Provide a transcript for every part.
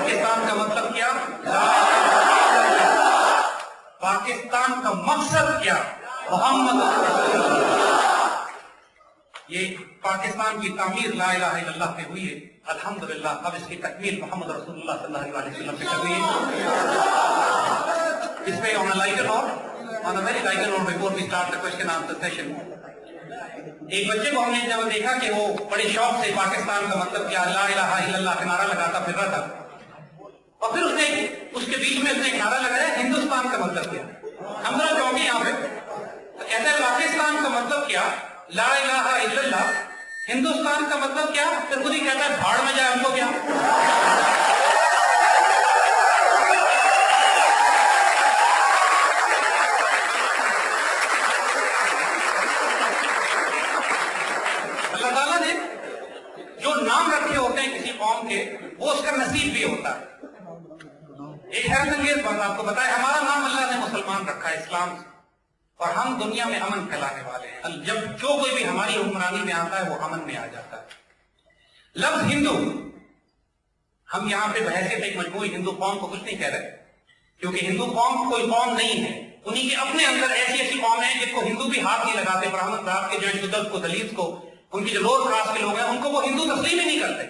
پاکستان کا مطلب کیا؟ پاکستان کا مقصد کیا؟ محمد رسول اللہ۔ یہ پاکستان کی تعمیر لا الہ الا اللہ پہ ہوئی ہے، الحمدللہ۔ اب اس کی تکمیل محمد رسول اللہ صلی اللہ علیہ وسلم سے کر رہی ہے۔ اس پہ on a lighter note, on a very lighter note, before we start the question answer session, ایک بچے کو ہم نے جب دیکھا کہ وہ بڑے شوق سے پاکستان کا مطلب کیا لا الہ الا اللہ کا نعرہ لگاتا پھر رہا تھا، اور پھر اس کے بیچ میں اس نے ایک نعرہ لگایا ہندوستان کا مطلب کیا۔ ہم ذرا چونکے یہاں پہ، تو کہتا ہے پاکستان کا مطلب کیا لا الہ الا اللہ، ہندوستان کا مطلب کیا؟ پھر خود ہی کہتا ہے بھاڑ میں جائے ہم کو کیا۔ اللہ تعالیٰ نے جو نام رکھے ہوتے ہیں کسی قوم کے، وہ اس کا نصیب بھی ہوتا ہے۔ ایک حیرت انگیز بات آپ کو بتائے، ہمارا نام اللہ نے مسلمان رکھا ہے، اسلام سے، اور ہم دنیا میں امن پھیلانے والے ہیں۔ جب جو کوئی بھی ہماری حکمرانی میں آتا ہے وہ امن میں آ جاتا ہے۔ لفظ ہندو، ہم یہاں پہ بحیثیت ایک مجموعی ہندو قوم کو کچھ نہیں کہہ رہے، کیونکہ ہندو قوم کوئی قوم نہیں ہے، انہی کے اپنے اندر ایسی ایسی قوم ہیں جن کو ہندو بھی ہاتھ نہیں لگاتے، برہمن ذات کے جو ہیں شدت کو، دلیت کو، ان کی جو لوور کاسٹ کے لوگ ہیں ان کو وہ ہندو تسلیم ہی نہیں کرتے۔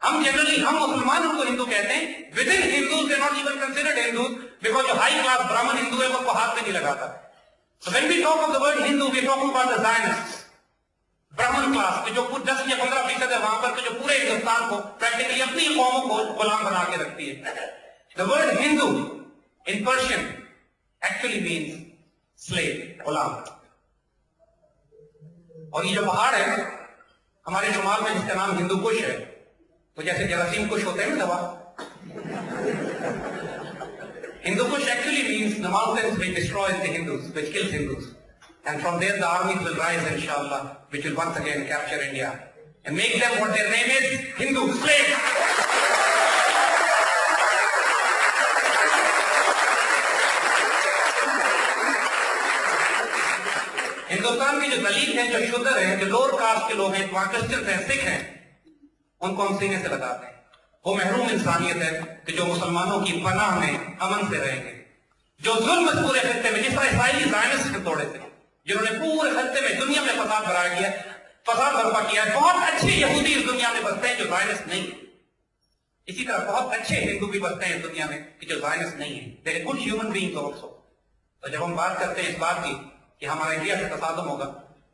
ہم جنرلی ہم مسلمان ان کو ہندو کہتے ہیں، with in Hindus they not even considered Hindus, because جو ہائی کلاس برہمن ہندو ہے وہ کو ہاتھ میں نہیں لگاتا۔ So when we talk of the word Hindu, we are talking about the Zionists, برہمن کلاس جو 10 یا 15% ہے وہاں پر، جو پورے ہندوستان کو پریکٹیکلی اپنی قوموں کو غلام بنا کے رکھتی ہے۔ The word Hindu in Persian actually means slave، Ghulam. اور یہ جو پہاڑ ہے ہمارے شمال میں جس کا نام ہندو کش ہے، وہ جیسے جراثیم کش ہوتے ہیں نا دوا، Hindu Kush actually means the mountains which destroys the Hindus, which kills Hindus. And from there the armies will rise, inshallah, which will once again capture India and make them what their name is, Hindu, slave. Hindustan کے جو دلیت ہیں، جو شودر ہیں، جو lower cost کے لوگ ہیں، وہاں کرسچنز ہیں، سکھ ہیں، ان کو ہم سینے سے لگاتے ہیں۔ وہ محروم انسانیت ہے کہ جو مسلمانوں کی پناہ میں امن سے رہیں گے، جو ظلم اس پورے خطے میں، جس طرح اسرائیلی زائنسٹ کے توڑے تھے، جنہوں نے پورے خطے میں دنیا میں فساد برپا کیا ہے۔ بہت اچھے یہودی اس دنیا میں بستے ہیں جو زائنسٹ نہیں ہیں، اسی طرح بہت اچھے ہندو بھی بستے ہیں اس دنیا میں کہ جو زائنسٹ نہیں ہیں۔ They are good human beings also۔ تو جب ہم بات کرتے ہیں اس بات کی کہ ہمارا انڈیا سے تصادم ہوگا،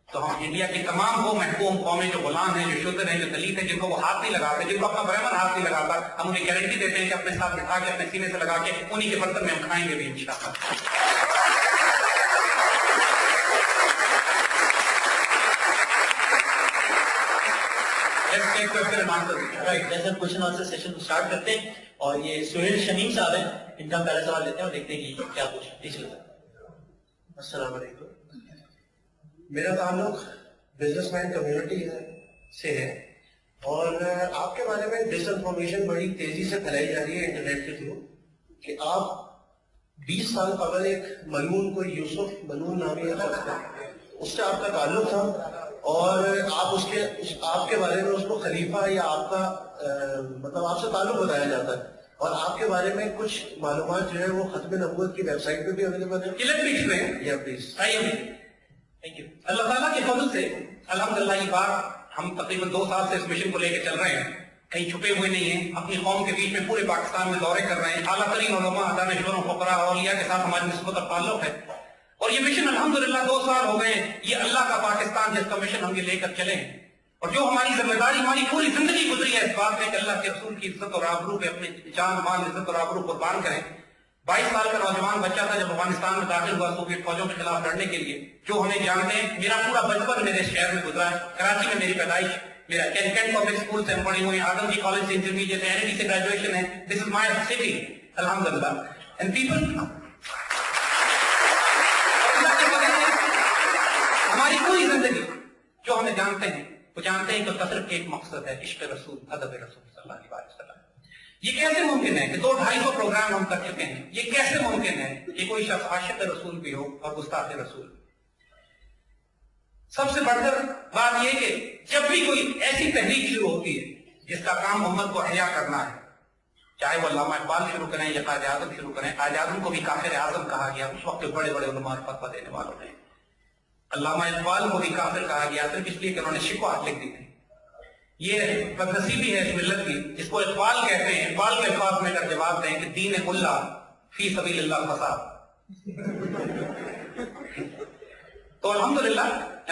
تو ہم انڈیا کی تمام وہ محکوم قومیں جو غلام ہیں، جو شودر ہیں، جو دلیت ہیں، جن کو وہ ہاتھ نہیں لگاتے، جن کو اپنا برہمن ہاتھ نہیں لگاتا، ہم انہیں گارنٹی دیتے ہیں کہ اپنے ساتھ بٹھا کے اپنے سینے سے لگا کے انہی کے برتن میں ہم کھائیں گے بھی انشاءاللہ۔ جیسے کوشچن آنسر سیشن اسٹارٹ کرتے ہیں، اور یہ سہیل شمیم صاحب ہیں، ان کا پہلا سوال لیتے ہیں اور دیکھتے ہیں کہ کیا پوچھیں۔ السلام علیکم۔ میرا تعلق بزنس مین کمیونٹی سے ہے، اور آپ کے بارے میں ڈس انفارمیشن بڑی تیزی سے پھیلائی جا رہی ہے انٹرنیٹ کے تھرو کہ آپ 20 سال قبل ایک ملعون، کوئی یوسف ملعون نامی ایک شخص تھا، اس سے آپ کا تعلق تھا، اور آپ کے بارے میں اس کو خلیفہ یا آپ کا مطلب آپ سے تعلق بتایا جاتا ہے، اور آپ کے بارے میں کچھ معلومات جو ہے وہ ختم نبوت کی ویب سائٹ پہ بھی اویلیبل ہے۔ یا پلیز تھینک یو۔ اللہ تعالیٰ کے فضل سے الحمدللہ یہ بات ہم تقریباً 2 سال سے اس مشن کو لے کے چل رہے ہیں، کہیں چھپے ہوئے نہیں ہیں، اپنی قوم کے بیچ میں پورے پاکستان میں دورے کر رہے ہیں، اعلیٰ ترین علماء، دانشوروں، فقراء، اولیاء کے ساتھ ہماری نسبت اور تعلق ہے، اور یہ مشن الحمدللہ 2 سال ہو گئے ہیں، یہ اللہ کا پاکستان جس کا مشن ہم یہ لے کر چلے ہیں، اور جو ہماری ذمہ داری، ہماری پوری زندگی گزری ہے اس بات میں کہ اللہ کے رسول کی عزت اور آبرو پہ اپنے جان مال عزت اور آبرو قربان کریں۔ 22 سال کا نوجوان بچہ تھا جب افغانستان میں داخل ہوا سوویت فوجوں کے خلاف لڑنے کے لیے، جو ہمیں جانتے ہیں، میرا پورا بچپن میرے شہر میں گزرا ہے، کراچی میں میری پیدائش، میرا کینٹ پبلک اسکول سے ہم پڑھی ہوئی، آدم جی کالج سے انٹرمیڈیٹ ہے، NIT سے گریجویشن ہے، دس از مائی سٹی الحمدللہ، اینڈ پیپل ہماری پوری زندگی جو ہمیں جانتے ہیں وہ جانتے ہیں کہ صرف ایک مقصد ہے، عشق رسول، ادب رسول صلی اللہ علیہ وسلم۔ یہ کیسے ممکن ہے کہ 200-250 پروگرام ہم کر چکے ہیں؟ یہ کیسے ممکن ہے کہ کوئی شخص عاشق رسول بھی ہو اور گستاخ رسول؟ سب سے بڑھ کر بات یہ کہ جب بھی کوئی ایسی تحریک شروع ہوتی ہے جس کا کام امت کو احیا کرنا ہے، چاہے وہ علامہ اقبال شروع کریں یا قائد اعظم شروع کریں. قائد اعظم کو بھی کافر اعظم کہا گیا, اس وقت کے بڑے بڑے علماء فتویٰ دینے والوں نے. علامہ اقبال کو بھی کافر کہا گیا صرف اس لیے کہ انہوں نے شکوہ لکھ دی تھی. یہ بدنصیبی ہے اس ملت کی, جس کو اقبال کہتے ہیں. اقبال کے الفاظ میں اگر جواب دیں کہ دین ملا فی سبیل اللہ فساد, تو الحمدللہ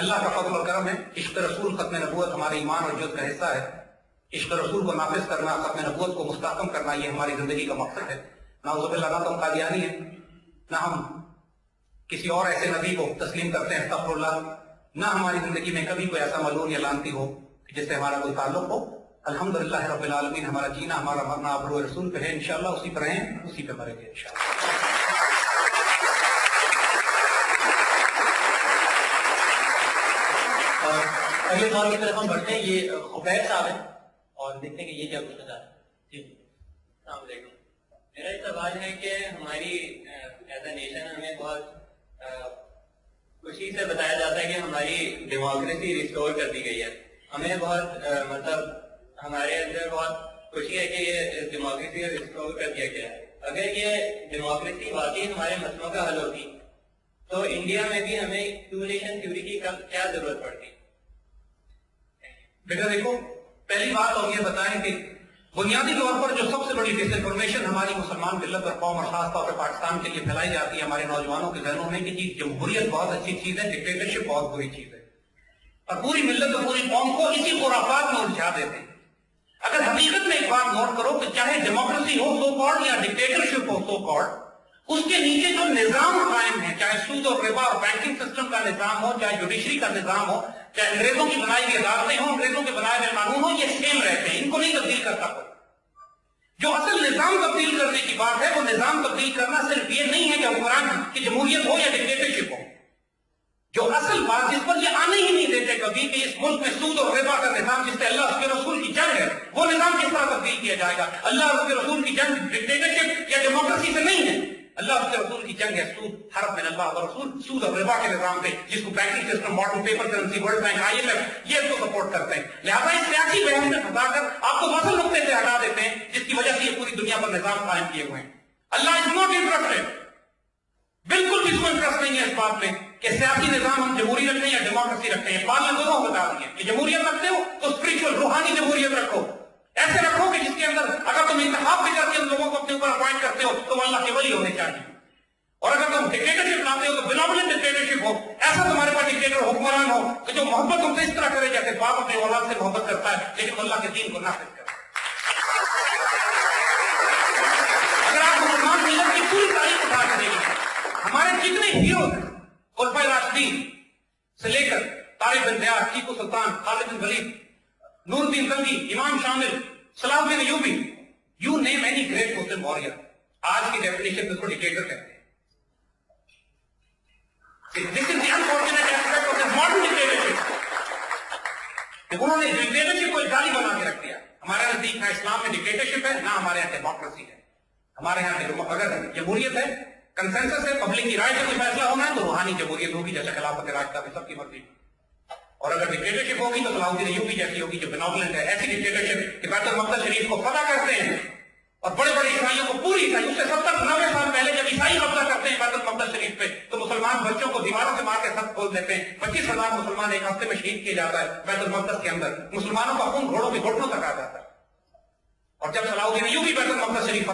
اللہ کا فضل و کرم ہے. عشق رسول ختم نبوت ہمارے ایمان اور جز کا حصہ ہے. عشق رسول کو نافذ کرنا, ختم نبوت کو مستحکم کرنا, یہ ہماری زندگی کا مقصد ہے. نعوذ باللہ, نہ تو ہم قادیانی ہیں, نہ ہم کسی اور ایسے نبی کو تسلیم کرتے ہیں استغفر اللہ, نہ ہماری زندگی میں کبھی کوئی ایسا ملعون یا لعنتی ہو جس سے ہمارا کوئی تعلق ہو. الحمدللہ رب العالمین, ہمارا جینا ہمارا مرنا ابرو رسول پہ ہے. انشاءاللہ اسی پہ رہیں, اسی پہ مریں گے انشاءاللہ. اور اگلے دور کی طرف ہم بڑھتے ہیں. یہ خبیر صاحب ہیں اور دیکھتے ہیں کہ یہ کیا پوچھنا چاہتے ہیں. جی السلام علیکم. میرا یہ سوال ہے کہ ہماری ایز اے نیشن ہمیں بہت خوشی سے بتایا جاتا ہے کہ ہماری ڈیموکریسی ریسٹور کر دی گئی ہے. ہمیں بہت مطلب ہمارے اندر بہت خوشی ہے کہ یہ ڈیموکریسی ریسٹور کر دیا گیا ہے. اگر یہ ڈیموکریسی واقعی ہمارے مسئلوں کا حل ہوتی تو انڈیا میں بھی ہمیں ٹو نیشن تھیوری کی کیا ضرورت پڑتی؟ بیٹا دیکھو, پہلی بات اور یہ بتائیں کہ بنیادی طور پر جو سب سے بڑی ڈس انفارمیشن ہماری مسلمان ملت اور قوم اور خاص طور پر پاکستان کے لیے پھیلائی جاتی ہے ہمارے نوجوانوں کے ذہنوں میں کہ جی جمہوریت بہت اچھی چیز ہے, ڈکٹیٹرشپ بہت بری چیز ہے, اور پوری ملت اور پوری قوم کو اسی خرافات میں الجھا دیتے ہیں. اگر حقیقت میں ایک بات نوٹ کرو کہ چاہے ڈیموکریسی ہو سو کالڈ یا ڈکٹیٹرشپ ہو سو کالڈ, اس کے نیچے جو نظام قائم ہے, چاہے سود اور ربا اور بینکنگ سسٹم کا نظام ہو, چاہے جوڈیشری کا نظام ہو, چاہے انگریزوں کی بنائی ہوئی عدالتیں ہوں, انگریزوں کے بنائے ہوئے قانون ہوں, یہ سیم رہتے ہیں, ان کو نہیں تبدیل کرتا کوئی. جو اصل نظام تبدیل کرنے کی بات ہے وہ نظام تبدیل کرنا صرف یہ نہیں ہے کہ حکمران کی جمہوریت ہو یا ڈکٹیٹرشپ ہو. جو اصل بات جس پر یہ آنے ہی نہیں دیتے کبھی کہ اس ملک میں سود اور ربا کا نظام جس سے اللہ اس کے رسول کی جنگ ہے, وہ نظام کس طرح تبدیل کیا جائے گا. اللہ اس کے رسول کی جنگ ڈکٹیٹرشپ یا ڈیموکریسی سے نہیں ہے, اللہ اس کے رسول کی جنگ ہے سود, حرف من اللہ و رسول, سود اور ربا کے نظام پہ, جس کو banking system, modern paper currency, world bank, IMF یہ اس کو سپورٹ کرتے ہیں. لہٰذا اس سیاسی بحث میں پھنسا کر آپ کو اصل نقطے سے ہٹا دیتے ہیں جس کی وجہ سے یہ پوری دنیا پر نظام قائم کیے ہوئے ہیں. اللہ از ناٹ انٹرسٹڈ, بالکل کسی کو انٹرسٹ نہیں ہے اس بات میں کہ سیاسی نظام ہم جمہوری رکھتے ہیں یا ڈیموکریسی رکھتے ہیں. اقبال نے دونوں بتا دیا کہ جمہوریت رکھتے ہو تو اسپرچل روحانی جمہوریت رکھو, ایسے رکھو کہ جس کے اندر اگر تم انتخاب بھی کر کے ان لوگوں کو اپنے اوپر اپوائنٹ کرتے ہو تو وہ اللہ کے ولی ہونے چاہیے, اور اگر تم ڈکٹیٹرشپ لاتے ہو تو بناولنٹ ڈکٹیٹرشپ ہو, ایسا تمہارے پاس ڈکٹیٹر حکمران ہو کہ جو محبت تم سے اس طرح کرے جیسے باپ اپنے اولاد سے محبت کرتا ہے لیکن اللہ کے دین کو نافذ کرتا ہے. اگر آپ مسلمان ملت کی پوری تاریخ اٹھا کے دیکھیں, ہمارے جتنے ہیروز ہیں خلفائے راشدین سے لے کر طارق بن زیاد, ٹیپو سلطان, خالد بن ولید, نور الدین زنگی, امام شامل, صلاح الدین ایوبی, you name any great Muslim warrior, آج کی ڈیفینیشن اس کو ڈکٹیٹر کہتے ہیں. This is the unfortunate aspect of the modern dictatorship. کہ انہوں نے ڈکٹیٹرشپ کو گالی بنا کے رکھ دیا. ہمارے نزدیک نہ اسلام میں ڈکٹیٹرشپ ہے نہ ہمارے یہاں ڈیموکریسی ہے. ہمارے یہاں اگر جمہوریت ہے, کنسنسس ہے, پبلک کی رائے سے کوئی فیصلہ ہونا ہے تو روحانی جمہوریت ہوگی جیسے خلافت راشدہ بھی سب کی مرضی, اور اگر ڈکٹیٹرشپ ہوگی تو صلاح الدین ایوبی جیسی ہوگی جو بناولنٹ ہے, ایسی ڈکٹیٹرشپ کہ بیت المقدس شریف کو فتح کرتے ہیں اور بڑے بڑے عیسائیوں کو پوری عیسائی اس سے 70-90 سال پہلے جب عیسائی قبضہ کرتے ہیں بیت المقدس شریف پہ تو مسلمان بچوں کو دیواروں سے مار کے سب کھول دیتے ہیں. 25,000 مسلمان ایک ہفتے میں شہید کیا جاتا ہے بیت المقدس کے اندر. مسلمانوں کا خون گھوڑوں کے گھٹنوں تک آ جاتا ہے. اور جب صلاح الدین ایوبی بیت المقدس شریف